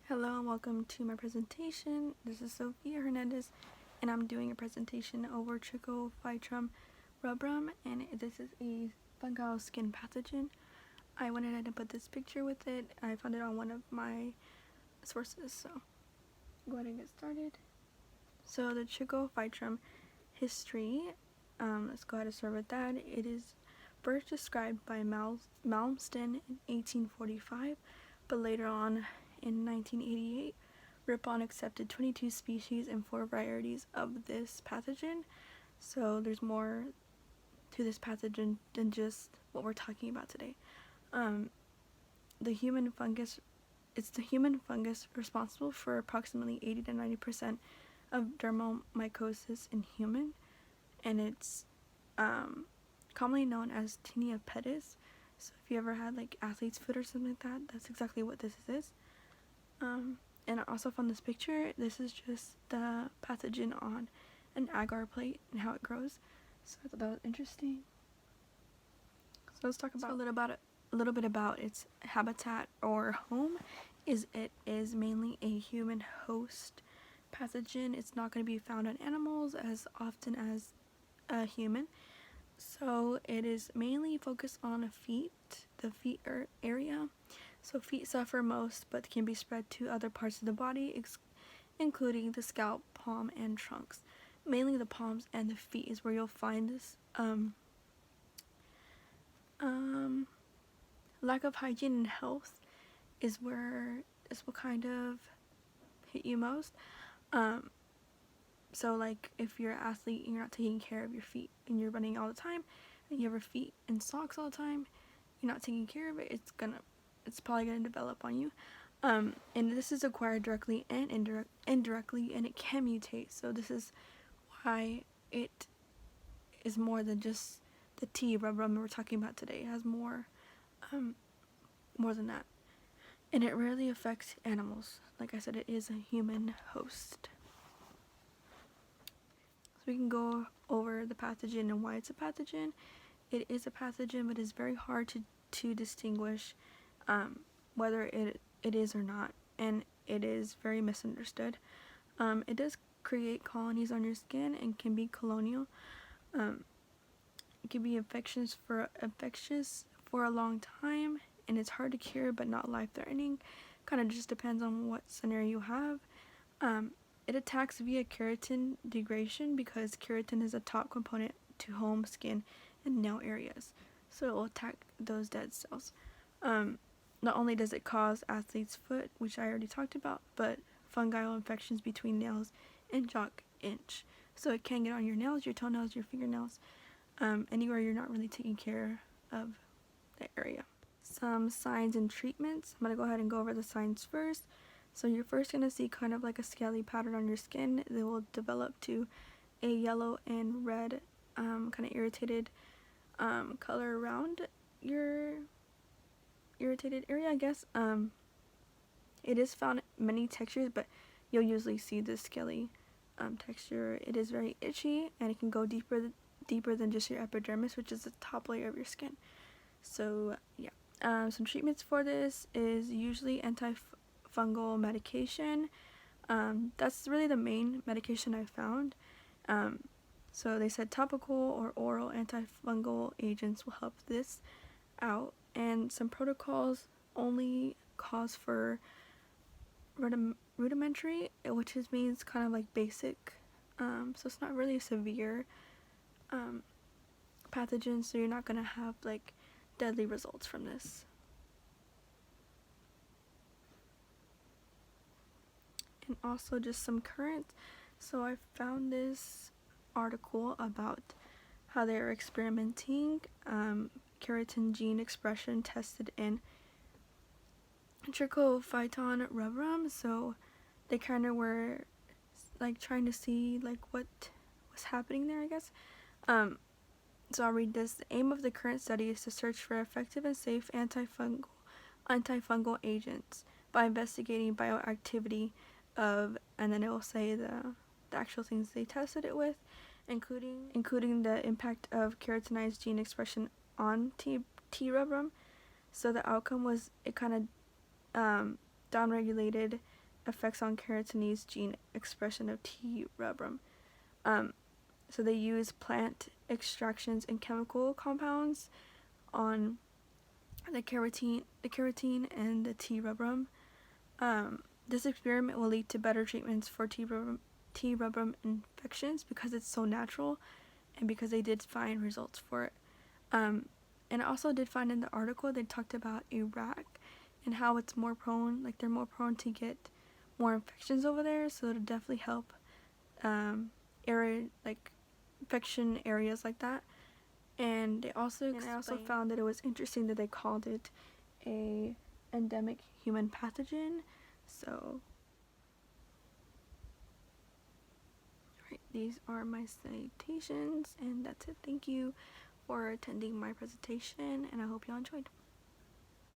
Hello and welcome to my presentation. This is Sophia Hernandez and I'm doing a presentation over Trichophyton Rubrum, and this is a fungal skin pathogen. I went ahead and put this picture with it. I found it on one of my sources, so go ahead and get started. So the Trichophyton history, let's go ahead and start with that. It is first described by Malmsten in 1845, but later on in 1988, Ripon accepted 22 species and 4 varieties of this pathogen. So there's more to this pathogen than just what we're talking about today. It's the human fungus responsible for approximately 80 to 90% of dermal mycosis in human, and it's commonly known as Tinea pedis. So if you ever had like athlete's foot or something like that, that's exactly what this is. And I also found this picture. This is just the pathogen on an agar plate and how it grows. So I thought that was interesting. So let's talk about a little bit about its habitat or home. It is mainly a human host pathogen. It's not going to be found on animals as often as a human. So it is mainly focused on the feet area. So feet suffer most, but can be spread to other parts of the body, including the scalp, palm, and trunks. Mainly the palms and the feet is where you'll find this. Lack of hygiene and health is where this will kind of hit you most. So like if you're an athlete and you're not taking care of your feet and you're running all the time, and you have your feet in socks all the time, you're not taking care of it, it's probably gonna develop on you. And this is acquired directly and indirectly, and it can mutate. So this is why it is more than just the T rubrum we're talking about today. It has more than that, and it rarely affects animals. Like I said, it is a human host. So we can go over the pathogen and why it's a pathogen. It is a pathogen, but it's very hard to distinguish whether it is or not, and it is very misunderstood. It does create colonies on your skin and can be colonial. It can be infectious for a long time, and it's hard to cure but not life-threatening. Kind of just depends on what scenario you have. It attacks via keratin degradation because keratin is a top component to home, skin, and nail areas. So it will attack those dead cells. Not only does it cause athlete's foot, which I already talked about, but fungal infections between nails and jock itch. So it can get on your nails, your toenails, your fingernails, anywhere you're not really taking care of that area. Some signs and treatments. I'm going to go ahead and go over the signs first. So you're first going to see kind of like a scaly pattern on your skin. They will develop to a yellow and red kind of irritated color around your irritated area, I guess. It is found in many textures, but you'll usually see the scaly texture. It is very itchy, and it can go deeper than just your epidermis, which is the top layer of your skin. So yeah, some treatments for this is usually antifungal medication. That's really the main medication I found. So they said topical or oral antifungal agents will help this out, and some protocols only calls for rudimentary, which means kind of like basic. So it's not really a severe pathogen, so you're not gonna have like deadly results from this. And also just some current. So I found this article about how they're experimenting keratin gene expression tested in Trichophyton Rubrum. So they kind of were like trying to see like what was happening there, I guess. So I'll read this. The aim of the current study is to search for effective and safe antifungal agents by investigating bioactivity of, and then it will say the actual things they tested it with, including the impact of keratinized gene expression on T rubrum. So the outcome was it kind of downregulated effects on keratinase gene expression of T. rubrum. So they use plant extractions and chemical compounds on the keratin and the T. rubrum. This experiment will lead to better treatments for T. rubrum infections because it's so natural, and because they did find results for it. And I also did find in the article they talked about Iraq and how it's more prone, like they're more prone to get more infections over there, so it'll definitely help infection areas like that. And I also found that it was interesting that they called it a endemic human pathogen. So alright, these are my citations, and that's it. Thank you for attending my presentation, and I hope you all enjoyed.